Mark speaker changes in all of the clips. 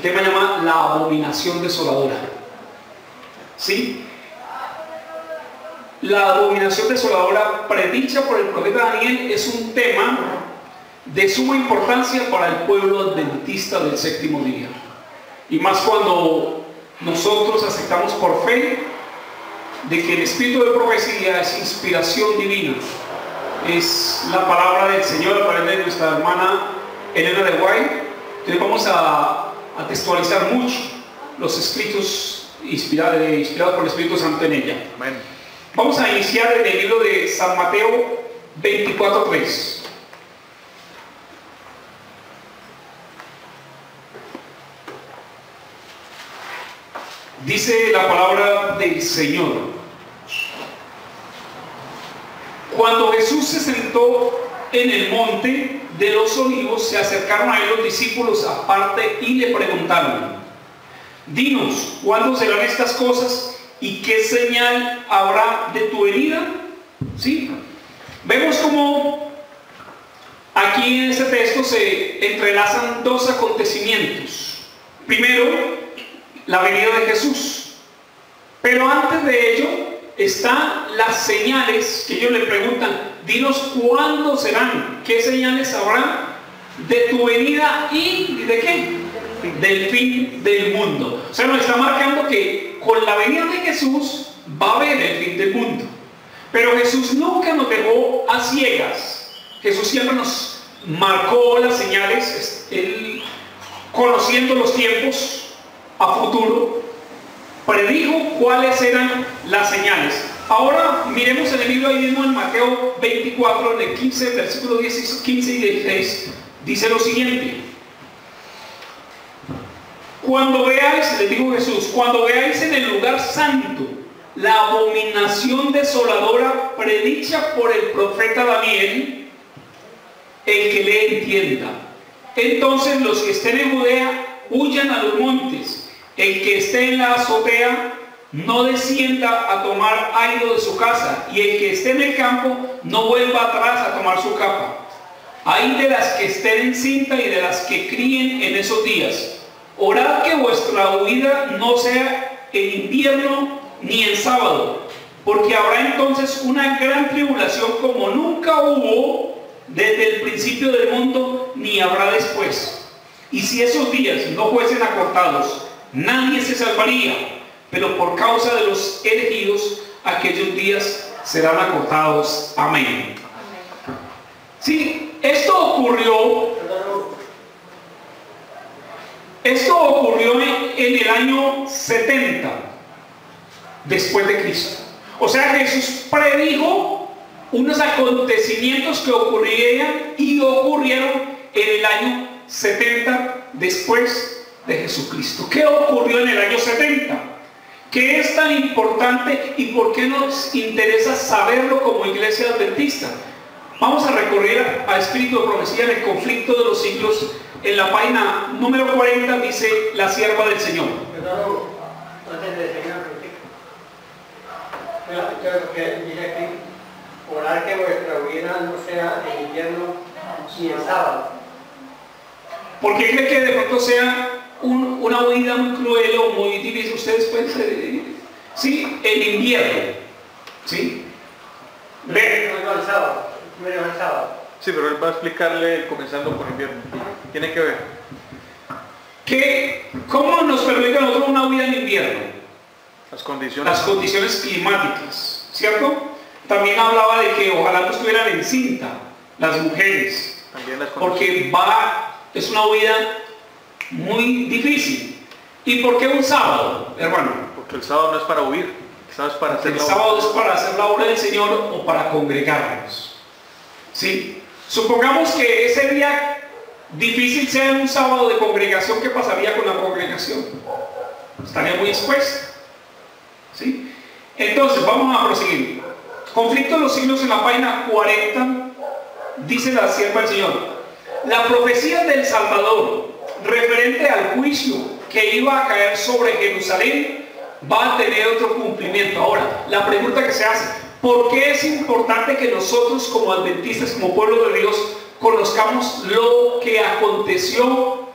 Speaker 1: El tema llama la abominación desoladora. ¿Sí? La abominación desoladora predicha por el profeta Daniel es un tema de suma importancia para el pueblo adventista del séptimo día. Y más cuando nosotros aceptamos por fe de que el espíritu de profecía es inspiración divina. Es la palabra del Señor a través de nuestra hermana Elena de White. Entonces vamos a textualizar mucho los escritos inspirados por el Espíritu Santo en ella.
Speaker 2: Amén.
Speaker 1: Vamos a iniciar en el libro de San Mateo 24:3. Dice la palabra del Señor: cuando Jesús se sentó en el monte de los olivos, se acercaron a él los discípulos aparte y le preguntaron: dinos, ¿cuándo serán estas cosas y qué señal habrá de tu venida? ¿Sí? Vemos como aquí en este texto se entrelazan dos acontecimientos. Primero, la venida de Jesús, pero antes de ello están las señales que ellos le preguntan: dinos cuándo serán, qué señales habrá de tu venida y ¿de qué? Del fin del mundo. O sea, nos está marcando que con la venida de Jesús va a haber el fin del mundo. Pero Jesús nunca nos dejó a ciegas. Jesús siempre nos marcó las señales. Él, conociendo los tiempos a futuro, predijo cuáles eran las señales. Ahora miremos en el libro ahí mismo en Mateo 24, en el 15, versículo 15 y 16, dice lo siguiente: cuando veáis, les dijo Jesús, cuando veáis en el lugar santo la abominación desoladora predicha por el profeta Daniel, el que le entienda. Entonces los que estén en Judea huyan a los montes, el que esté en la azotea no descienda a tomar algo de su casa, y el que esté en el campo no vuelva atrás a tomar su capa. Ay de las que estén en cinta y de las que críen en esos días. Orad que vuestra huida no sea en invierno ni en sábado, porque habrá entonces una gran tribulación como nunca hubo desde el principio del mundo, ni habrá después. Y si esos días no fuesen acortados, nadie se salvaría, pero por causa de los elegidos, aquellos días serán acortados. Amén. Sí, esto ocurrió en el año 70 después de Cristo. O sea, Jesús predijo unos acontecimientos que ocurrirían y ocurrieron en el año 70 después de Jesucristo. ¿Qué ocurrió en el año 70? ¿Qué es tan importante y por qué nos interesa saberlo como iglesia adventista? Vamos a recorrer a Espíritu de Profecía en el conflicto de los siglos. En la página número 40 dice la sierva del Señor.
Speaker 3: Antes de seguir dice aquí: orar que vuestra huida no sea en invierno ni en sábado.
Speaker 1: ¿Por qué cree que de pronto sea una huida muy cruel o muy difícil? Ustedes pueden ser, ¿sí? En invierno, ¿sí?
Speaker 3: No el sábado, primero el sábado.
Speaker 2: Sí, pero él va a explicarle comenzando por invierno. Tiene que ver.
Speaker 1: ¿Cómo nos permite a nosotros una huida en invierno?
Speaker 2: Las condiciones.
Speaker 1: Las condiciones climáticas, ¿cierto? También hablaba de que ojalá no estuvieran en cinta las mujeres,
Speaker 2: También las
Speaker 1: porque es una huida muy difícil. ¿Y por qué un sábado, hermano?
Speaker 2: Porque el sábado no es para huir, el sábado es para hacer
Speaker 1: El sábado es para hacer la obra del Señor o para congregarnos. ¿Sí? Supongamos que ese día difícil sea un sábado de congregación. ¿Qué pasaría con la congregación? Estaría muy expuesta. ¿Sí? Entonces, vamos a proseguir. Conflicto de los siglos, en la página 40, dice la sierva del Señor: la profecía del Salvador referente al juicio que iba a caer sobre Jerusalén va a tener otro cumplimiento. Ahora, la pregunta que se hace: ¿por qué es importante que nosotros como adventistas, como pueblo de Dios, conozcamos lo que aconteció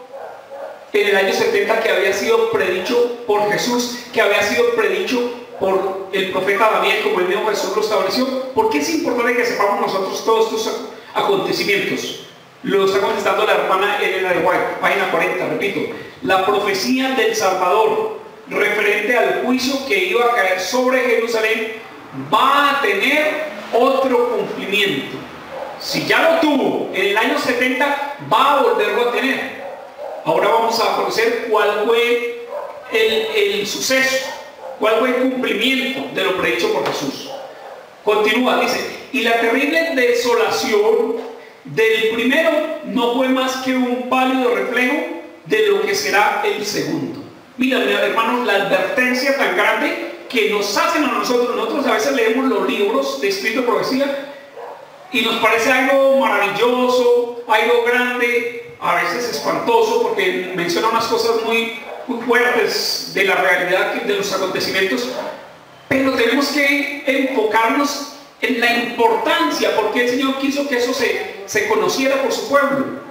Speaker 1: en el año 70 que había sido predicho por Jesús, que había sido predicho por el profeta Daniel, como el mismo Jesús lo estableció. ¿Por qué es importante que sepamos nosotros todos estos acontecimientos? Lo está contestando la hermana Elena de White, página 40, repito. La profecía del Salvador referente al juicio que iba a caer sobre Jerusalén va a tener otro cumplimiento. Si ya lo tuvo en el año 70, va a volverlo a tener. Ahora vamos a conocer cuál fue el suceso, cuál fue el cumplimiento de lo predicho por Jesús. Continúa, dice, y la terrible desolación del primero no fue más que un pálido reflejo de lo que será el segundo. Mira, hermanos, la advertencia tan grande que nos hacen a nosotros. Nosotros a veces leemos los libros de Espíritu de Profecía y nos parece algo maravilloso, algo grande, a veces espantoso, porque menciona unas cosas muy fuertes de la realidad de los acontecimientos, pero tenemos que enfocarnos en la importancia, porque el Señor quiso que eso se conociera por su pueblo.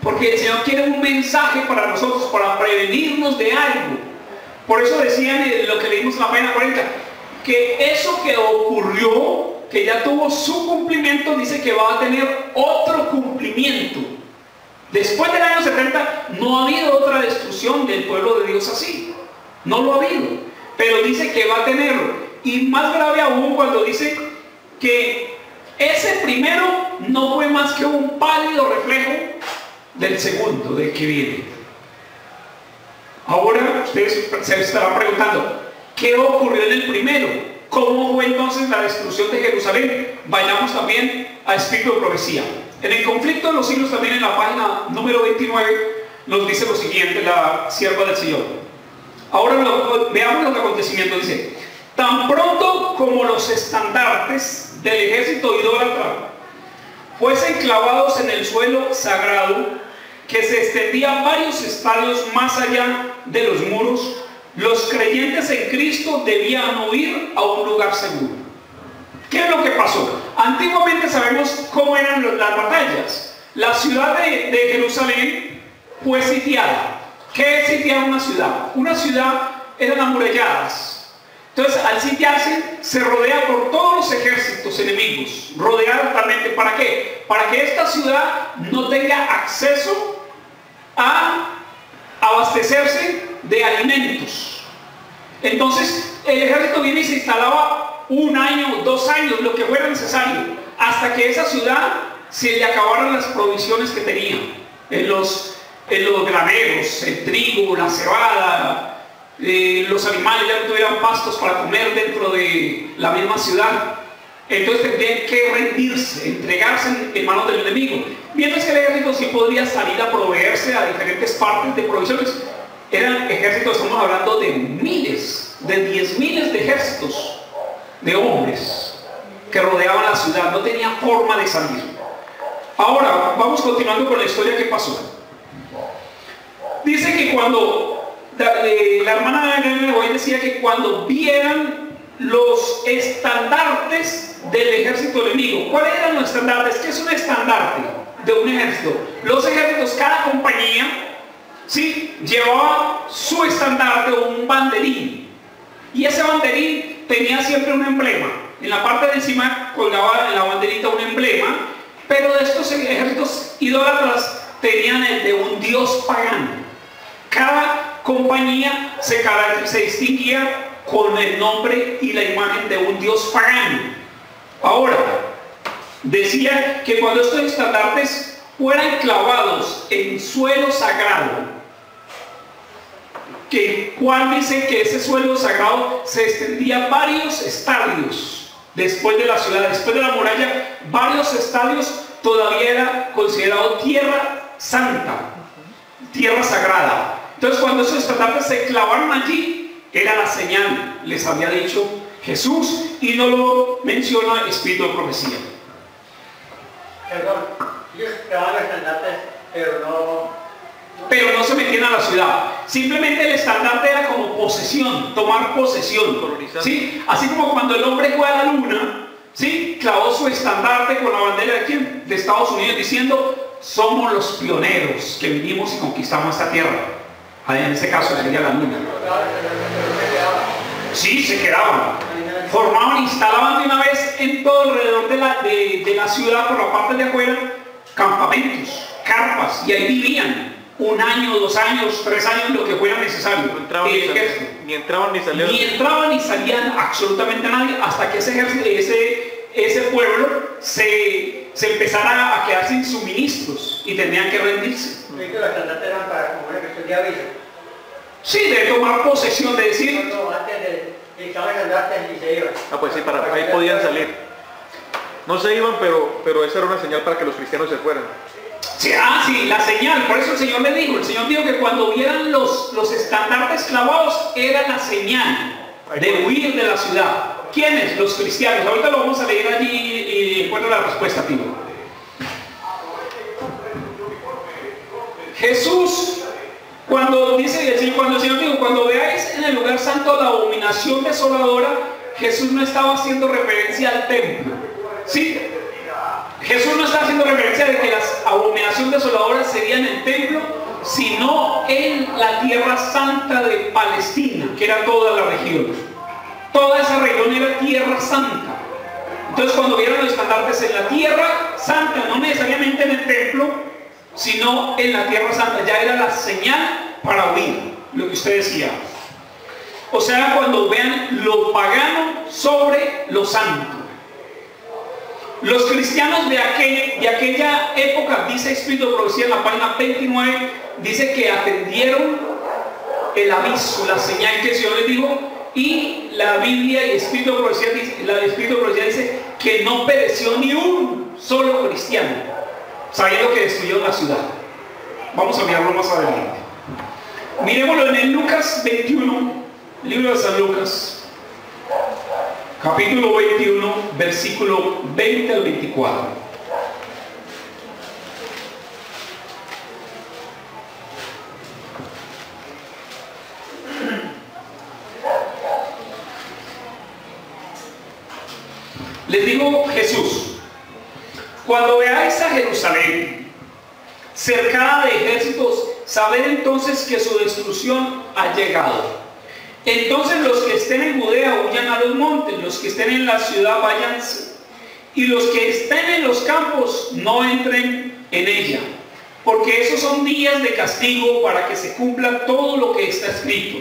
Speaker 1: Porque el Señor quiere un mensaje para nosotros, para prevenirnos de algo. Por eso decían en lo que leímos en la página 40, que eso que ocurrió, que ya tuvo su cumplimiento, dice que va a tener otro cumplimiento. Después del año 70 no ha habido otra destrucción del pueblo de Dios así. No lo ha habido. Pero dice que va a tenerlo. Y más grave aún cuando dice que ese primero no fue más que un pálido reflejo del segundo, del que viene. Ahora ustedes se estarán preguntando, ¿qué ocurrió en el primero? ¿Cómo fue entonces la destrucción de Jerusalén? Vayamos también a Espíritu de Profecía. En el conflicto de los siglos, también en la página número 29, nos dice lo siguiente la sierva del Señor. Ahora veamos los acontecimientos. Dice, tan pronto como los estandartes del ejército idólatra fuesen clavados en el suelo sagrado, que se extendía varios estadios más allá de los muros, los creyentes en Cristo debían huir a un lugar seguro. ¿Qué es lo que pasó? Antiguamente sabemos cómo eran las batallas. La ciudad de Jerusalén fue sitiada. ¿Qué es sitiar una ciudad? Una ciudad eran amuralladas. Entonces, al sitiarse, se rodea por todos los ejércitos enemigos, rodeada totalmente. ¿Para qué? Para que esta ciudad no tenga acceso a abastecerse de alimentos. Entonces, el ejército viene y se instalaba 1 año, 2 años, lo que fuera necesario, hasta que esa ciudad se le acabaran las provisiones que tenía en los graneros, el trigo, la cebada. Los animales ya no tuvieran pastos para comer dentro de la misma ciudad. Entonces tendrían que rendirse, entregarse en manos del enemigo. Mientras que el ejército sí podría salir a proveerse a diferentes partes de provisiones. Eran ejércitos, estamos hablando de miles, de 10.000 de ejércitos de hombres que rodeaban la ciudad. No tenía forma de salir. Ahora vamos continuando con la historia que pasó. Dice que cuando la hermana de hoy decía que cuando vieran los estandartes del ejército enemigo. ¿Cuáles eran los estandartes? ¿Qué es un estandarte de un ejército? Los ejércitos, cada compañía, ¿sí?, llevaba su estandarte o un banderín. Y ese banderín tenía siempre un emblema. En la parte de encima colgaba en la banderita un emblema, pero de estos ejércitos idólatras tenían el de un dios pagano. Cada compañía se distinguía con el nombre y la imagen de un dios pagano. Ahora, decía que cuando estos estandartes fueran clavados en suelo sagrado, que Juan dice que ese suelo sagrado se extendía varios estadios después de la ciudad, después de la muralla, varios estadios, todavía era considerado tierra santa, tierra sagrada. Entonces, cuando esos estandartes se clavaron allí, era la señal, les había dicho Jesús, y no lo menciona Espíritu de Profecía.
Speaker 3: Perdón, ellos clavaban los estandartes,
Speaker 1: pero no se metían a la ciudad. Simplemente el estandarte era como posesión, tomar posesión, ¿sí? Así como cuando el hombre fue a la luna, ¿sí? Clavó su estandarte con la bandera de quién? De Estados Unidos, diciendo, somos los pioneros que vinimos y conquistamos esta tierra. En este caso sería la luna. Sí, se quedaban. Formaban, instalaban de una vez en todo alrededor de la ciudad, por la parte de afuera, campamentos, carpas, y ahí vivían 1 año, 2 años, 3 años, lo que fuera necesario.
Speaker 2: Ni entraban ni salían.
Speaker 1: Ni entraban ni salían absolutamente nadie hasta que ese ejército, ese pueblo se empezara a quedar sin suministros y tenían que rendirse.
Speaker 3: Las cantatas eran para como una cuestión de aviso.
Speaker 1: Sí, de tomar posesión, de decir.
Speaker 3: No, antes de estaban cantatas y se iban.
Speaker 2: Pues sí, para ahí podían salir. No se iban, pero esa era una señal para que los cristianos se fueran.
Speaker 1: Sí, sí, la señal. Por eso el Señor dijo que cuando vieran los estandartes clavados era la señal de huir de la ciudad. ¿Quiénes? Los cristianos. Ahorita lo vamos a leer allí y encuentro la respuesta, tío. Jesús, cuando el Señor dijo, cuando veáis en el lugar santo la abominación desoladora, Jesús no estaba haciendo referencia al templo. ¿Sí? Jesús no está haciendo referencia de que las abominaciones desoladoras serían en el templo, sino en la tierra santa de Palestina, que era toda la región. Toda esa región era tierra santa. Entonces cuando vieron los estandartes en la tierra santa, no necesariamente en el templo, sino en la tierra santa, ya era la señal para huir, lo que usted decía. O sea, cuando vean lo pagano sobre lo santo. Los cristianos de aquella época, dice Espíritu de Profecía en la página 29, dice que atendieron el aviso, la señal que el Señor les dijo, y la Biblia y Espíritu de Profecía dice que no pereció ni un solo cristiano, sabiendo que destruyó la ciudad. Vamos a mirarlo más adelante. Miremoslo en el Lucas 21, libro de San Lucas. Capítulo 21, versículo 20 al 24. Les dijo Jesús, cuando veáis a Jerusalén cercada de ejércitos, sabed entonces que su destrucción ha llegado. Entonces los que estén en Judea huyan a los montes, los que estén en la ciudad váyanse, y los que estén en los campos no entren en ella, porque esos son días de castigo para que se cumpla todo lo que está escrito.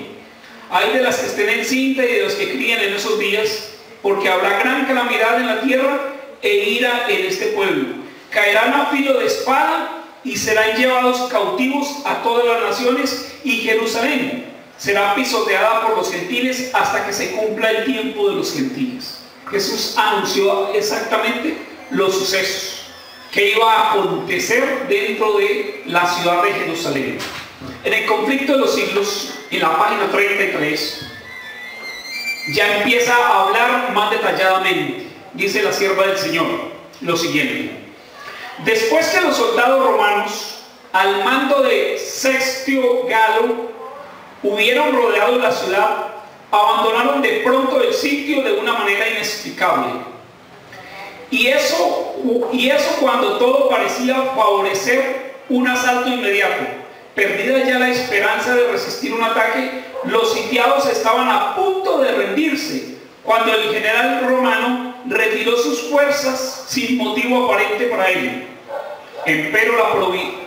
Speaker 1: Hay de las que estén en cinta y de los que críen en esos días, porque habrá gran calamidad en la tierra e ira en este pueblo. Caerán a filo de espada y serán llevados cautivos a todas las naciones, y Jerusalén será pisoteada por los gentiles hasta que se cumpla el tiempo de los gentiles. Jesús anunció exactamente los sucesos que iba a acontecer dentro de la ciudad de Jerusalén. En el conflicto de los siglos, en la página 33, ya empieza a hablar más detalladamente. Dice la sierva del Señor lo siguiente: después que los soldados romanos, al mando de Sestio Galo, hubieron rodeado la ciudad, abandonaron de pronto el sitio de una manera inexplicable. Y eso cuando todo parecía favorecer un asalto inmediato. Perdida ya la esperanza de resistir un ataque, los sitiados estaban a punto de rendirse, cuando el general romano retiró sus fuerzas sin motivo aparente para ello. Empero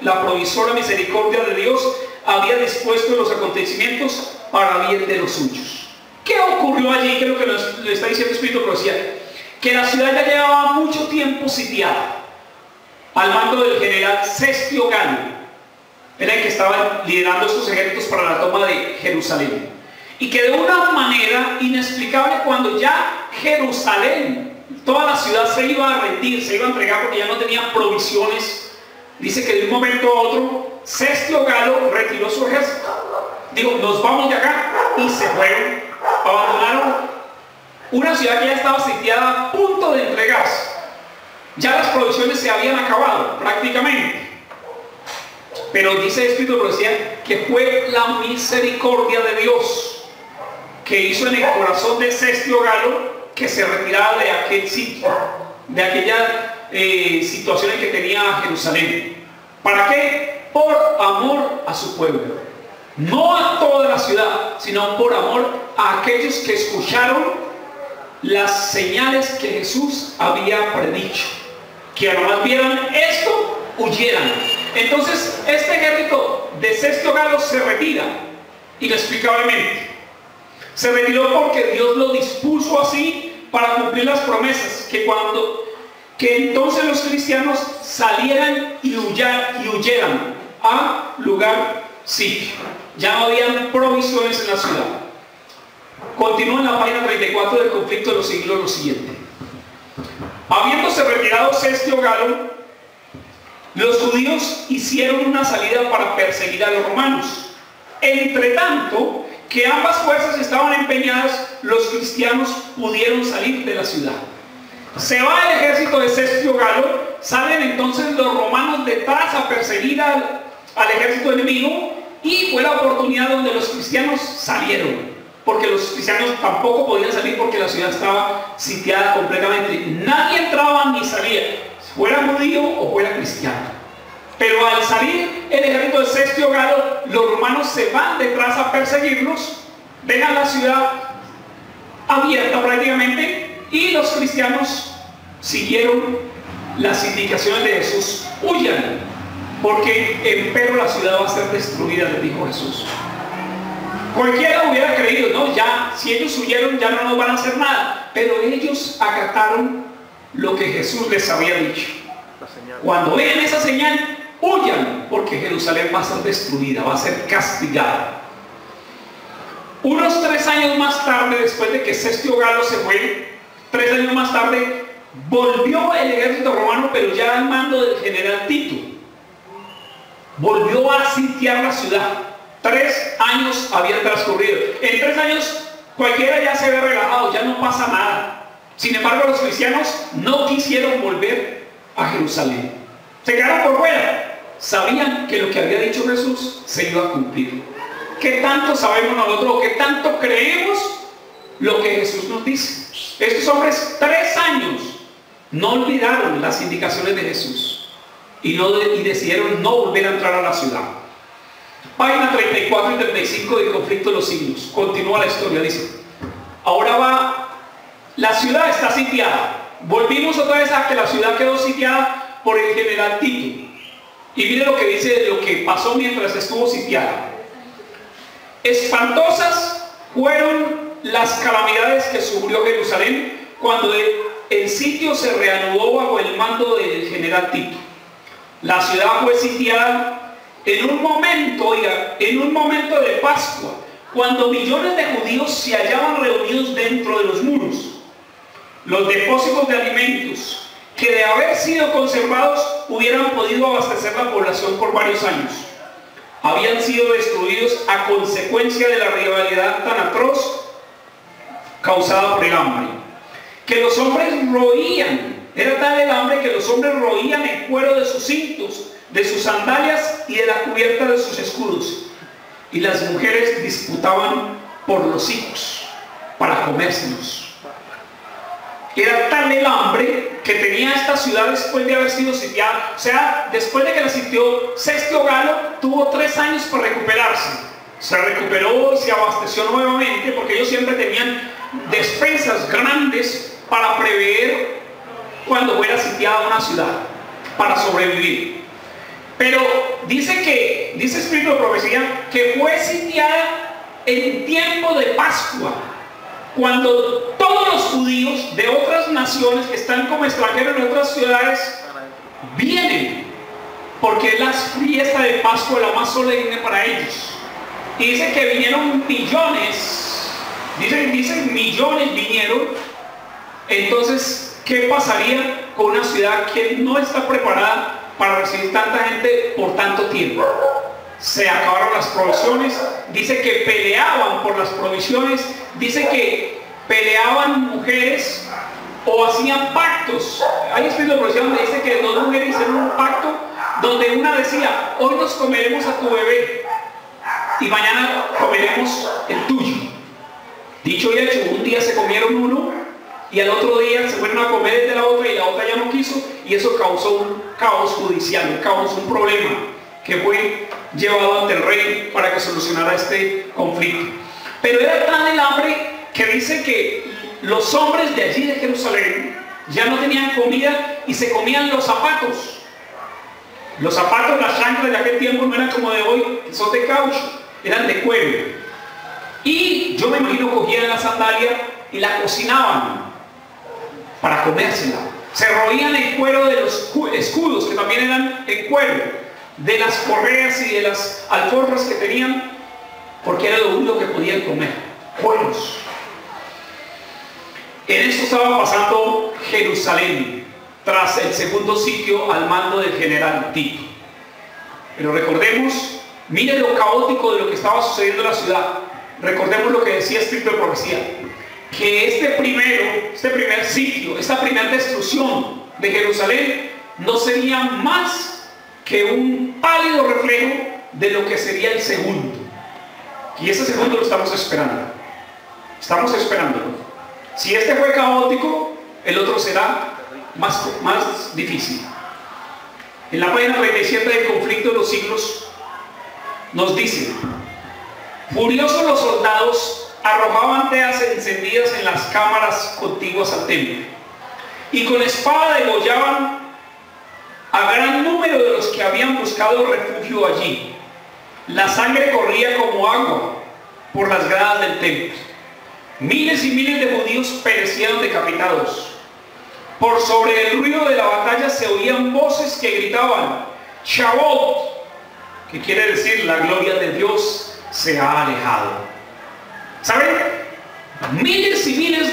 Speaker 1: la provisora misericordia de Dios había dispuesto los acontecimientos para bien de los suyos. ¿Qué ocurrió allí? ¿Qué es lo que le está diciendo Espíritu de Profecía? Que la ciudad ya llevaba mucho tiempo sitiada, al mando del general Sestio Galo. Era el que estaba liderando estos ejércitos para la toma de Jerusalén. Y que de una manera inexplicable, cuando ya Jerusalén, toda la ciudad se iba a rendir, se iba a entregar porque ya no tenía provisiones, dice que de un momento a otro Sestio Galo retiró su ejército, dijo, nos vamos de acá, y se fueron, abandonaron una ciudad que ya estaba sitiada a punto de entregarse. Ya las provisiones se habían acabado prácticamente, pero dice el Espíritu de Profecía que fue la misericordia de Dios que hizo en el corazón de Cestio Galo que se retirara de aquel sitio, de aquella situación en que tenía Jerusalén. ¿Para qué? Por amor a su pueblo. No a toda la ciudad, sino por amor a aquellos que escucharon las señales que Jesús había predicho. Que nomás vieran esto, huyeran. Entonces, este ejército de Cestio Galo se retira, inexplicablemente. Se retiró porque Dios lo dispuso así para cumplir las promesas, que entonces los cristianos salieran y huyeran a lugar sitio. Ya no habían provisiones en la ciudad. Continúa en la página 34 del conflicto de los siglos lo siguiente. Habiéndose retirado Cestio Galo, los judíos hicieron una salida para perseguir a los romanos. Entre tanto que ambas fuerzas estaban empeñadas, los cristianos pudieron salir de la ciudad. Se va el ejército de Cestio Galo, salen entonces los romanos detrás a perseguir al ejército enemigo, y fue la oportunidad donde los cristianos salieron, porque los cristianos tampoco podían salir porque la ciudad estaba sitiada completamente. Nadie entraba ni salía, fuera judío o fuera cristiano. Pero al salir el ejército de Cestio Galo, los romanos se van detrás a perseguirlos, dejan la ciudad abierta prácticamente, y los cristianos siguieron las indicaciones de Jesús: huyan, porque empero la ciudad va a ser destruida, les dijo Jesús. Cualquiera hubiera creído, no, ya, si ellos huyeron ya no nos van a hacer nada. Pero ellos acataron lo que Jesús les había dicho. Cuando vean esa señal, huyan, porque Jerusalén va a ser destruida, va a ser castigada. Unos 3 años más tarde, después de que Cestio Galo se fue, 3 años más tarde, volvió el ejército romano, pero ya al mando del general Tito. Volvió a sitiar la ciudad. 3 años habían transcurrido. En 3 años cualquiera ya se ve relajado, ya no pasa nada. Sin embargo, los cristianos no quisieron volver a Jerusalén. Se quedaron por fuera. Sabían que lo que había dicho Jesús se iba a cumplir. ¿Qué tanto sabemos nosotros? ¿Qué tanto creemos lo que Jesús nos dice? Estos hombres 3 años no olvidaron las indicaciones de Jesús y decidieron no volver a entrar a la ciudad. Página 34 y 35 del conflicto de los siglos. Continúa la historia, dice: ahora la ciudad está sitiada. Volvimos otra vez a que la ciudad quedó sitiada por el general Tito. Y mire lo que dice de lo que pasó mientras estuvo sitiada. Espantosas fueron las calamidades que sufrió Jerusalén cuando el sitio se reanudó bajo el mando del general Tito. La ciudad fue sitiada en un momento de Pascua, cuando millones de judíos se hallaban reunidos dentro de los muros. Los depósitos de alimentos, que de haber sido conservados hubieran podido abastecer la población por varios años, habían sido destruidos a consecuencia de la rivalidad tan atroz causada por el hambre, que los hombres roían. Era tal el hambre que los hombres roían el cuero de sus cintos, de sus sandalias y de la cubierta de sus escudos, y las mujeres disputaban por los hijos para comérselos. Era tal el hambre que tenía esta ciudad después de haber sido sitiada. O sea, después de que la sitió Cestio Galo, tuvo 3 años para recuperarse. Se recuperó y se abasteció nuevamente, porque ellos siempre tenían despensas grandes para prever cuando fuera sitiada una ciudad, para sobrevivir. Pero dice Espíritu de Profecía que fue sitiada en tiempo de Pascua, cuando todos los judíos de otras naciones que están como extranjeros en otras ciudades vienen, porque es la fiesta de Pascua la más solemne para ellos. Y dice que vinieron millones, dicen millones vinieron. Entonces, ¿qué pasaría con una ciudad que no está preparada para recibir tanta gente por tanto tiempo? Se acabaron las provisiones, dice que peleaban por las provisiones, dice que peleaban mujeres o hacían pactos. Hay espíritu de profecía donde dice que 2 mujeres hicieron un pacto donde una decía: hoy nos comeremos a tu bebé y mañana comeremos el tuyo. Dicho y hecho, un día se comieron uno y al otro día se fueron a comer el de la otra y la otra ya no quiso, y eso causó un caos judicial, un problema que fue llevado ante el rey para que solucionara este conflicto. Pero era tan el hambre que dice que los hombres de allí de Jerusalén ya no tenían comida y se comían los zapatos. Los zapatos, las chanclas de aquel tiempo no eran como de hoy, que son de caucho, eran de cuero. Y yo me imagino cogían la sandalia y la cocinaban para comérsela. Se roían el cuero de los escudos, que también eran en cuero, de las correas y de las alforjas que tenían, porque era lo único que podían comer, cueros. En esto estaba pasando Jerusalén, tras el segundo sitio al mando del general Tito. Pero recordemos, miren lo caótico de lo que estaba sucediendo en la ciudad. Recordemos lo que decía escrito de profecía, que este primer sitio, esta primera destrucción de Jerusalén no sería más que un pálido reflejo de lo que sería el segundo. Y ese segundo lo estamos esperando. Estamos esperándolo. Si este fue caótico, el otro será más difícil. En la página 37 del conflicto de los siglos nos dice: furiosos los soldados arrojaban teas encendidas en las cámaras contiguas al templo, y con espada degollaban a gran número de los que habían buscado refugio allí. La sangre corría como agua por las gradas del templo. Miles y miles de judíos perecieron decapitados. Por sobre el ruido de la batalla se oían voces que gritaban: Shabbat, que quiere decir la gloria de Dios se ha alejado. ¿Saben? Miles y miles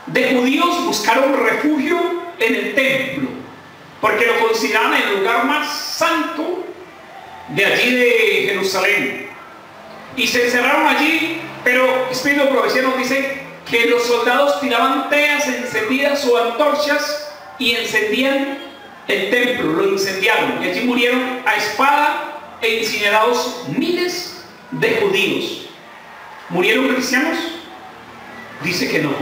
Speaker 1: de judíos buscaron refugio en el templo, porque lo consideraban el lugar más santo de allí de Jerusalén. Y se encerraron allí, pero Espíritu de Profecía nos dice que los soldados tiraban teas encendidas o antorchas y encendían el templo, lo incendiaron, y allí murieron a espada e incinerados miles de judíos. ¿Murieron cristianos? Dice que no,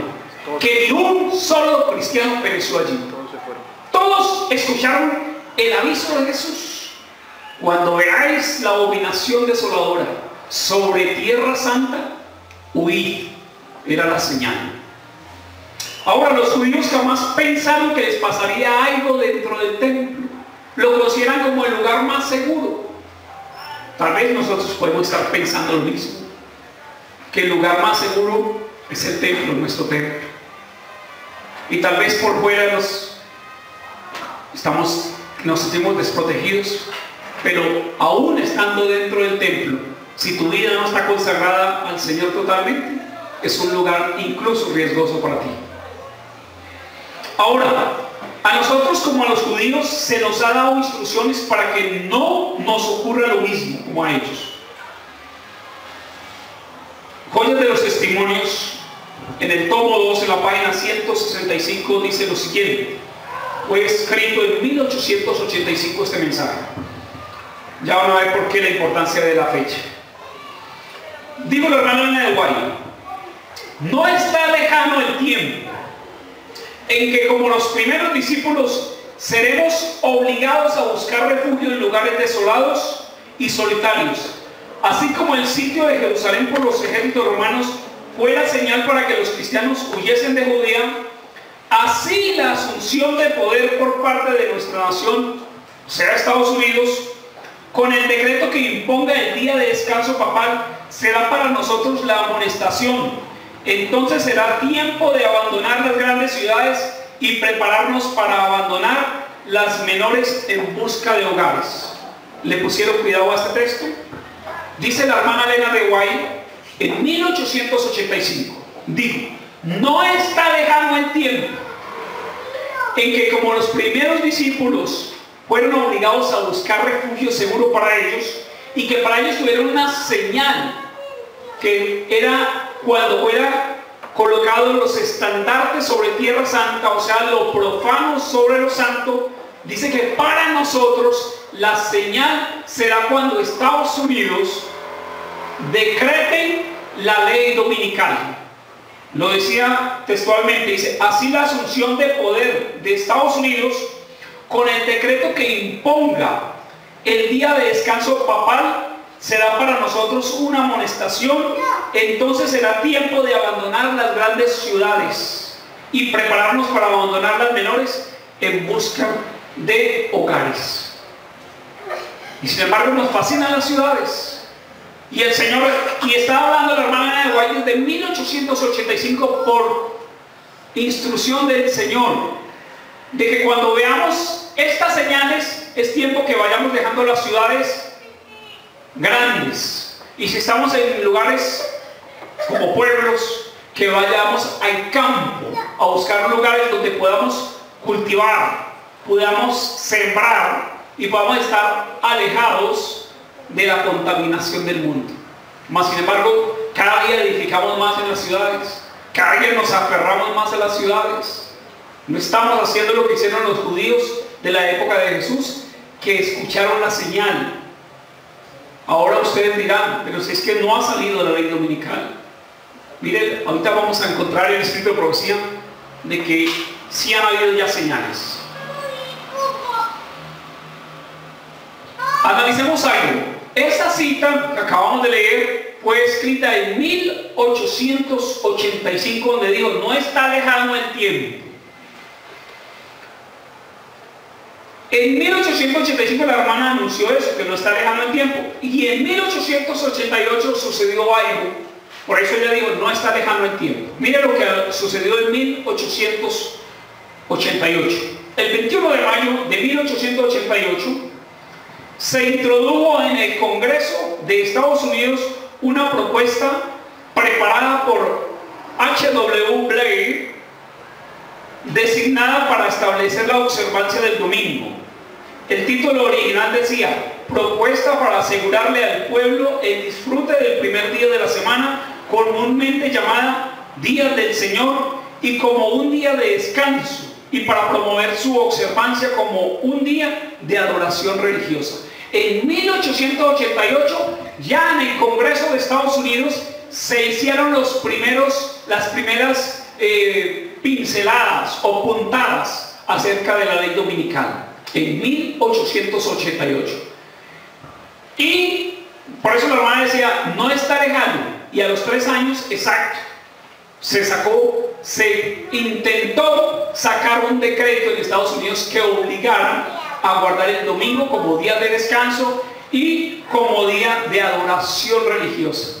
Speaker 1: que ni un solo cristiano pereció allí. Todos escucharon el aviso de Jesús: cuando veáis la abominación desoladora sobre tierra santa, huid. Era la señal. Ahora, los judíos jamás pensaron que les pasaría algo dentro del templo. Lo consideran como el lugar más seguro. Tal vez nosotros podemos estar pensando lo mismo, que el lugar más seguro es el templo, nuestro templo. Y tal vez por fuera nos sentimos desprotegidos, pero aún estando dentro del templo, si tu vida no está consagrada al Señor totalmente, es un lugar incluso riesgoso para ti. Ahora, a nosotros como a los judíos se nos ha dado instrucciones para que no nos ocurra lo mismo como a ellos. Joyas de los Testimonios, en el tomo 2, en la página 165, dice lo siguiente. Fue escrito en 1885 este mensaje. Ya van a ver por qué la importancia de la fecha. Digo la hermana Elena de White: no está lejano el tiempo en que, como los primeros discípulos, seremos obligados a buscar refugio en lugares desolados y solitarios, así como el sitio de Jerusalén por los ejércitos romanos fue la señal para que los cristianos huyesen de Judea. Así la asunción de poder por parte de nuestra nación, o sea, Estados Unidos, con el decreto que imponga el día de descanso papal, será para nosotros la amonestación. Entonces será tiempo de abandonar las grandes ciudades y prepararnos para abandonar las menores en busca de hogares. ¿Le pusieron cuidado a este texto? Dice la hermana Elena de White en 1885, dijo: no está lejano el tiempo en que, como los primeros discípulos, fueron obligados a buscar refugio seguro para ellos, y que para ellos tuvieron una señal, que era cuando fuera colocados los estandartes sobre tierra santa, o sea, lo profano sobre lo santo. Dice que para nosotros la señal será cuando Estados Unidos decreten la ley dominical. Lo decía textualmente, dice: así la asunción de poder de Estados Unidos, con el decreto que imponga el día de descanso papal, será para nosotros una amonestación. Entonces será tiempo de abandonar las grandes ciudades y prepararnos para abandonar las menores en busca de hogares. Y sin embargo nos fascinan las ciudades. Y el Señor, y estaba hablando la hermana de White desde 1885 por instrucción del Señor, de que cuando veamos estas señales es tiempo que vayamos dejando las ciudades grandes, y si estamos en lugares como pueblos, que vayamos al campo a buscar lugares donde podamos cultivar, podamos sembrar y podamos estar alejados de la contaminación del mundo. Mas sin embargo, cada día edificamos más en las ciudades, cada día nos aferramos más a las ciudades. No estamos haciendo lo que hicieron los judíos de la época de Jesús, que escucharon la señal. Ahora ustedes dirán: pero si es que no ha salido la ley dominical. Miren, ahorita vamos a encontrar en el Espíritu de Profecía de que sí han habido ya señales. Analicemos algo. Esta cita que acabamos de leer fue escrita en 1885, donde dijo: no está lejano el tiempo. En 1885 la hermana anunció eso, que no está lejano el tiempo. Y en 1888 sucedió algo. Por eso ella dijo: no está lejano el tiempo. Mire lo que sucedió en 1888. El 21 de mayo de 1888 se introdujo en el Congreso de Estados Unidos una propuesta preparada por H.W. Blair, designada para establecer la observancia del domingo. El título original decía: propuesta para asegurarle al pueblo el disfrute del primer día de la semana, comúnmente llamada Día del Señor, y como un día de descanso, y para promover su observancia como un día de adoración religiosa. En 1888, ya en el Congreso de Estados Unidos, se hicieron las primeras pinceladas o puntadas acerca de la ley dominical. En 1888. Y por eso la hermana decía: no está lejano. Y a los 3 años exacto se intentó sacar un decreto en Estados Unidos que obligara a guardar el domingo como día de descanso y como día de adoración religiosa.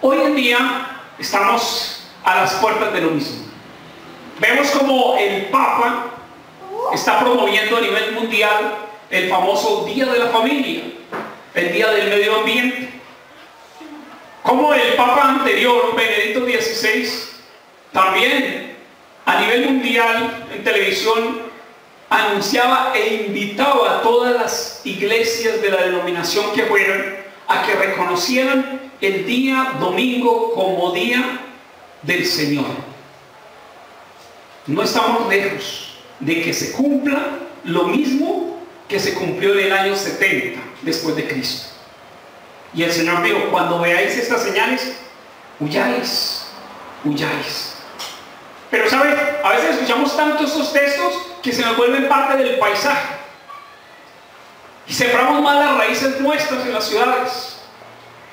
Speaker 1: Hoy en día estamos a las puertas de lo mismo. Vemos como el Papa está promoviendo a nivel mundial el famoso Día de la Familia, el Día del Medio Ambiente. Como el Papa anterior, Benedicto XVI, también a nivel mundial en televisión anunciaba e invitaba a todas las iglesias de la denominación que fueran a que reconocieran el día domingo como día del Señor. No estamos lejos de que se cumpla lo mismo que se cumplió en el año 70 después de Cristo. Y el Señor dijo: cuando veáis estas señales, huyáis, huyáis. Pero ¿saben? A veces escuchamos tanto estos textos que se nos vuelven parte del paisaje. Y sembramos más las raíces nuestras en las ciudades.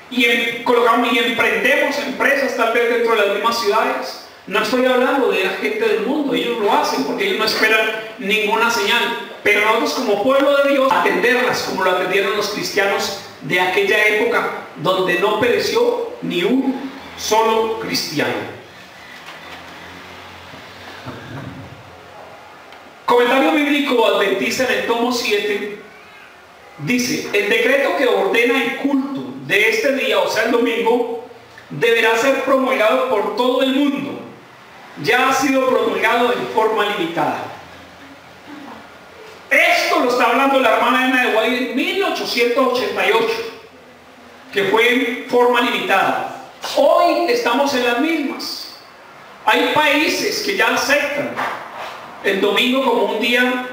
Speaker 1: Y colocamos y emprendemos empresas tal vez dentro de las mismas ciudades. No estoy hablando de la gente del mundo, ellos lo hacen porque ellos no esperan ninguna señal. Pero nosotros como pueblo de Dios, atenderlas como lo atendieron los cristianos de aquella época, donde no pereció ni un solo cristiano. Comentario bíblico adventista en el tomo 7 dice: el decreto que ordena el culto de este día, o sea el domingo, deberá ser promulgado por todo el mundo. Ya ha sido promulgado en forma limitada. Esto lo está hablando la hermana Ana de White en 1888, que fue en forma limitada. Hoy estamos en las mismas. Hay países que ya aceptan el domingo como un día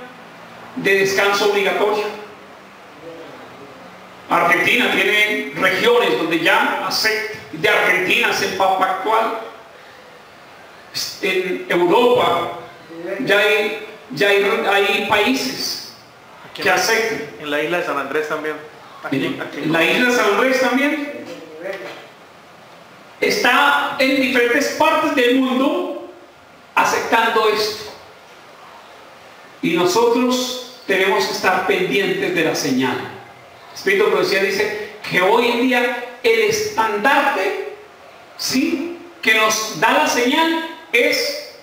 Speaker 1: de descanso obligatorio. Argentina tiene regiones donde ya acepta. De Argentina es el Papa actual. En Europa ya hay países
Speaker 2: Aquí
Speaker 1: que aceptan.
Speaker 2: en la isla de San Andrés también.
Speaker 1: En la isla de San Andrés también. Está en diferentes partes del mundo aceptando esto. Y nosotros tenemos que estar pendientes de la señal. El Espíritu de Profecía dice que hoy en día el estandarte, ¿sí?, que nos da la señal es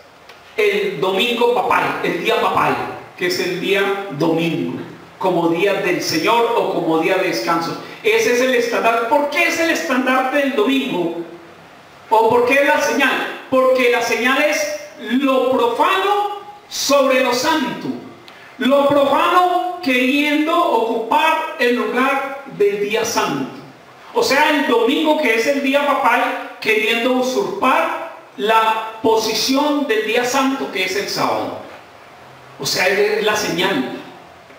Speaker 1: el domingo papal, el día papal, que es el día domingo, como día del Señor o como día de descanso. Ese es el estandarte. ¿Por qué es el estandarte del domingo? ¿O por qué es la señal? Porque la señal es lo profano sobre lo santo. Lo profano queriendo ocupar el lugar del día santo. O sea, el domingo, que es el día papal, queriendo usurpar la posición del día santo, que es el sábado. O sea, es la señal.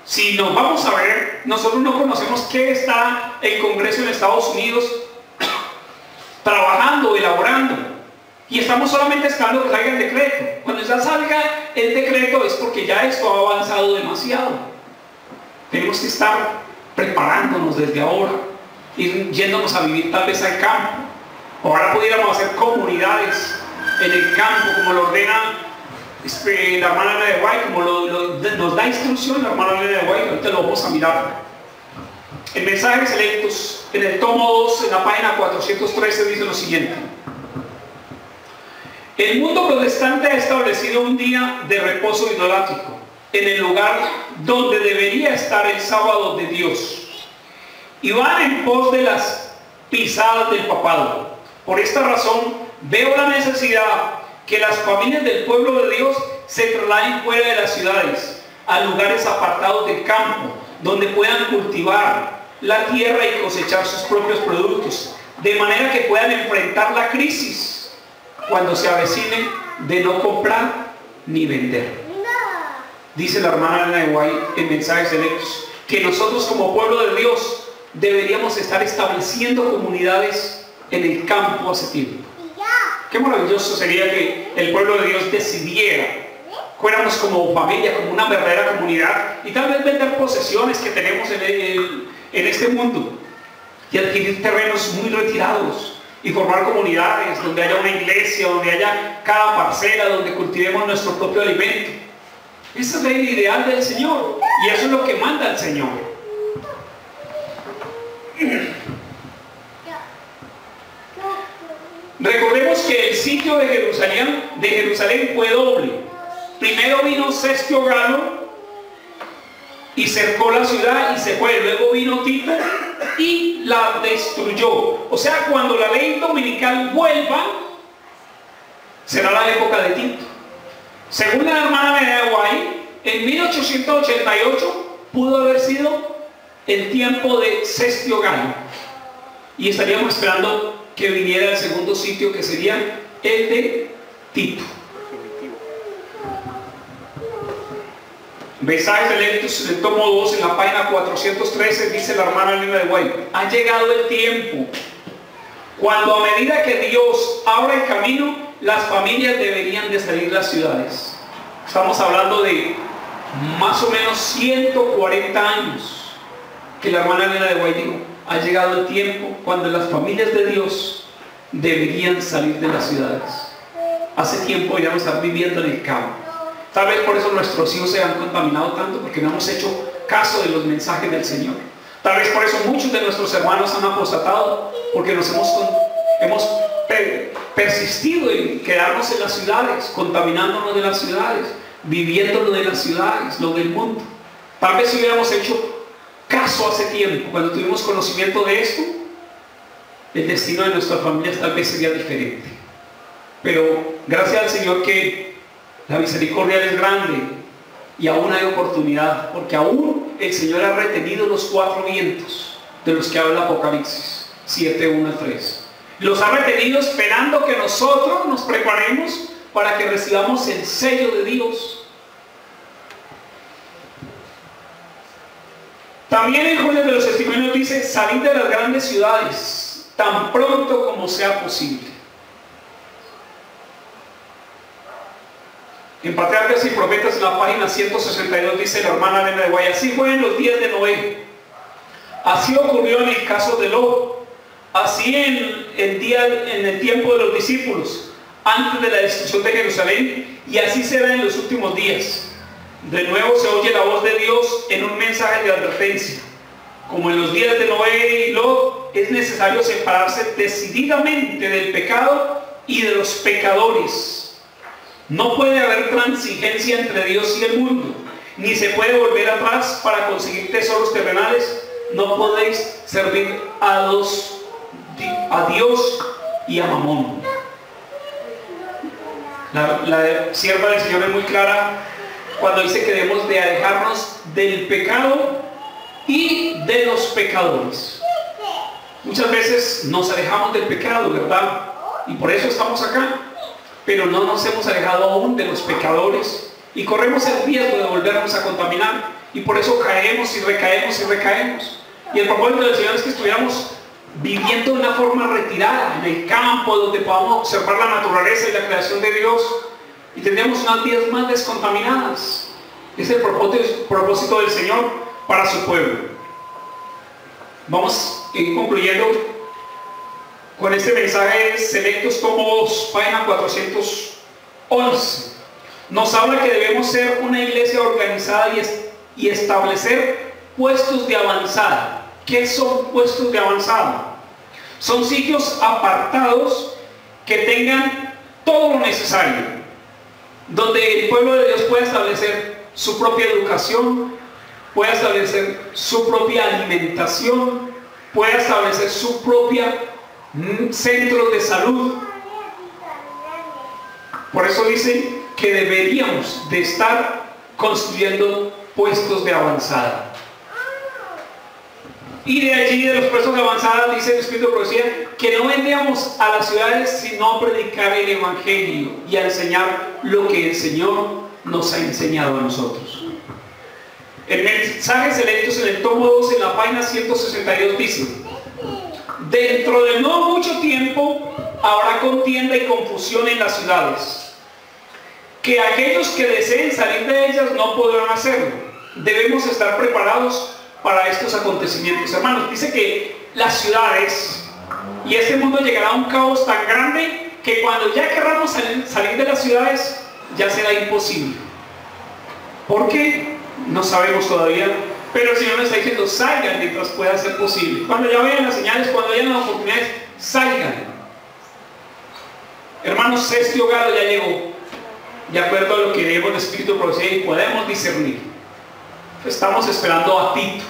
Speaker 1: Si nos vamos a ver, nosotros no conocemos qué está el Congreso en Estados Unidos trabajando, elaborando, y estamos solamente esperando que salga el decreto. Cuando ya salga el decreto es porque ya esto ha avanzado demasiado. Tenemos que estar preparándonos desde ahora, ir yéndonos a vivir tal vez al campo. Ahora pudiéramos hacer comunidades en el campo, como lo ordena la hermana Elena de White, como nos da instrucción la hermana Elena de White. Ahorita lo vamos a mirar. En Mensajes Selectos, en el tomo 2, en la página 413, dice lo siguiente: el mundo protestante ha establecido un día de reposo idolátrico en el lugar donde debería estar el sábado de Dios, y van en pos de las pisadas del papado. Por esta razón veo la necesidad que las familias del pueblo de Dios se trasladen fuera de las ciudades, a lugares apartados del campo, donde puedan cultivar la tierra y cosechar sus propios productos, de manera que puedan enfrentar la crisis cuando se avecine de no comprar ni vender. Dice la hermana Elena de White en Mensajes Selectos que nosotros, como pueblo de Dios, deberíamos estar estableciendo comunidades en el campo hace tiempo. Qué maravilloso sería que el pueblo de Dios decidiera, fuéramos como familia, como una verdadera comunidad, y tal vez vender posesiones que tenemos en este mundo y adquirir terrenos muy retirados y formar comunidades donde haya una iglesia, donde haya cada parcela, donde cultivemos nuestro propio alimento. Ese es el ideal del Señor, y eso es lo que manda el Señor. Recordemos que el sitio de Jerusalén fue doble. Primero vino Cestio Galo y cercó la ciudad y se fue. Luego vino Tito y la destruyó. O sea, cuando la ley dominical vuelva, será la época de Tito. Según la hermana Elena de White, en 1888 pudo haber sido el tiempo de Cestio Galo, y estaríamos esperando que viniera el segundo sitio, que sería el de Tito. Mensajes Selectos, en el tomo 2, en la página 413, dice la hermana Elena de White: ha llegado el tiempo cuando, a medida que Dios abra el camino, las familias deberían de salir de las ciudades. Estamos hablando de más o menos 140 años que la hermana Elena de White dijo: ha llegado el tiempo cuando las familias de Dios deberían salir de las ciudades. Hace tiempo ya no estar viviendo en el campo. Tal vez por eso nuestros hijos se han contaminado tanto, porque no hemos hecho caso de los mensajes del Señor. Tal vez por eso muchos de nuestros hermanos han apostatado, porque nos hemos persistido en quedarnos en las ciudades, contaminándonos de las ciudades, viviendo lo de las ciudades, lo del mundo. Tal vez si hubiéramos hecho caso hace tiempo, cuando tuvimos conocimiento de esto, el destino de nuestras familias tal vez sería diferente. Pero gracias al Señor que la misericordia es grande y aún hay oportunidad, porque aún el Señor ha retenido los 4 vientos de los que habla Apocalipsis 7:1-3. Los ha retenido esperando que nosotros nos preparemos para que recibamos el sello de Dios. También en Jueces de los Testimonios dice: salid de las grandes ciudades tan pronto como sea posible. En Patriarcas y Profetas, en la página 162, dice la hermana Elena de Guay: así fue en los días de Noé, así ocurrió en el caso de Lot, así en el tiempo de los discípulos, antes de la destrucción de Jerusalén, y así será en los últimos días. De nuevo se oye la voz de Dios en un mensaje de advertencia. Como en los días de Noé y Lot, es necesario separarse decididamente del pecado y de los pecadores. No puede haber transigencia entre Dios y el mundo, ni se puede volver atrás para conseguir tesoros terrenales. No podéis servir a Dios y a Mamón. La sierva del Señor es muy clara cuando dice que debemos de alejarnos del pecado y de los pecadores. Muchas veces nos alejamos del pecado, ¿verdad? Y por eso estamos acá. Pero no nos hemos alejado aún de los pecadores y corremos el riesgo de volvernos a contaminar, y por eso caemos y recaemos y recaemos. Y el propósito del Señor es que estuviéramos viviendo de una forma retirada en el campo, donde podamos observar la naturaleza y la creación de Dios, y tendremos unas vidas más descontaminadas. Es el propósito del Señor para su pueblo. Vamos concluyendo con este mensaje Selectos, tomo 2, página 411. Nos habla que debemos ser una iglesia organizada y establecer puestos de avanzada. ¿Qué son puestos de avanzada? Son sitios apartados que tengan todo lo necesario, donde el pueblo de Dios pueda establecer su propia educación, pueda establecer su propia alimentación, pueda establecer su propia centro de salud. Por eso dice que deberíamos de estar construyendo puestos de avanzada. Y de allí, de los puestos de avanzada, dice el Espíritu de Profecía, que no vendríamos a las ciudades sino a predicar el Evangelio y a enseñar lo que el Señor nos ha enseñado a nosotros. El mensaje Selectos, en el tomo 2, en la página 162, dice: dentro de no mucho tiempo habrá contienda y confusión en las ciudades, que aquellos que deseen salir de ellas no podrán hacerlo. Debemos estar preparados para estos acontecimientos. Hermanos, dice que las ciudades y este mundo llegará a un caos tan grande que cuando ya querramos salir de las ciudades ya será imposible. ¿Por qué? No sabemos todavía, pero el Señor nos está diciendo: salgan mientras pueda ser posible. Cuando ya vean las señales, cuando hayan las oportunidades, salgan. Hermanos, este hogar ya llegó, de acuerdo a lo que leemos del Espíritu de Profecía, y podemos discernir. Estamos esperando a Tito.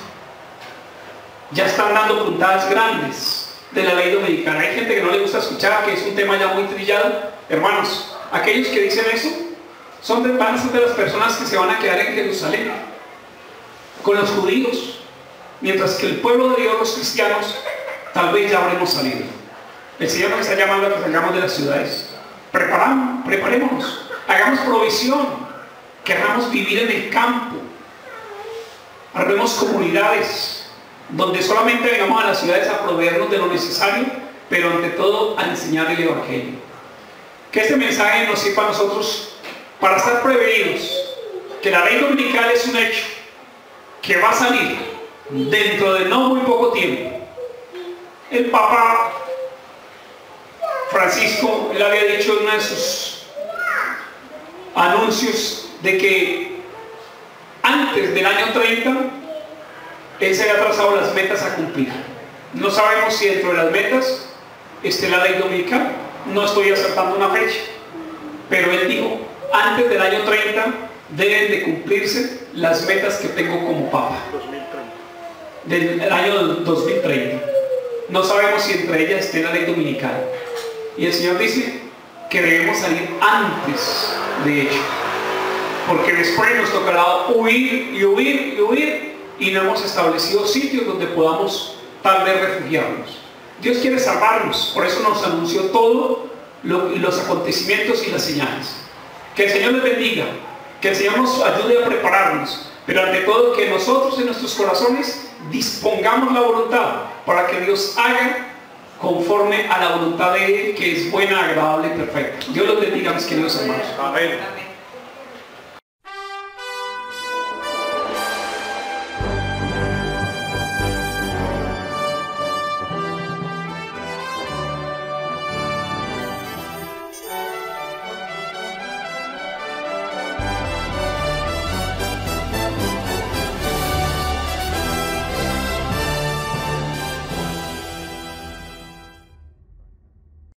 Speaker 1: Ya están dando puntadas grandes de la ley dominical. Hay gente que no le gusta escuchar, que es un tema ya muy trillado. Hermanos, aquellos que dicen eso van a ser de las personas que se van a quedar en Jerusalén con los judíos, mientras que el pueblo de Dios, los cristianos, tal vez ya habremos salido. El Señor nos está llamando a que salgamos de las ciudades. Preparémonos, hagamos provisión, queramos vivir en el campo, armemos comunidades donde solamente vengamos a las ciudades a proveernos de lo necesario, pero ante todo a enseñar el Evangelio. Que este mensaje nos sirva a nosotros para estar prevenidos, que la ley dominical es un hecho que va a salir dentro de no muy poco tiempo. El Papa Francisco, él había dicho en uno de sus anuncios de que antes del año 30 él se había trazado las metas a cumplir. No sabemos si dentro de las metas esté la ley dominical, no estoy acertando una fecha, pero él dijo: antes del año 30 deben de cumplirse las metas que tengo como Papa. 2030. Del año 2030. No sabemos si entre ellas esté la ley dominical. Y el Señor dice que debemos salir antes de ello, porque después nos tocará huir y huir y huir, y no hemos establecido sitios donde podamos tal vez refugiarnos. Dios quiere salvarnos, por eso nos anunció todo los acontecimientos y las señales. Que el Señor les bendiga, que el Señor nos ayude a prepararnos, pero ante todo que nosotros en nuestros corazones dispongamos la voluntad para que Dios haga conforme a la voluntad de Él, que es buena, agradable y perfecta. Dios los bendiga, mis queridos hermanos.
Speaker 2: Amén.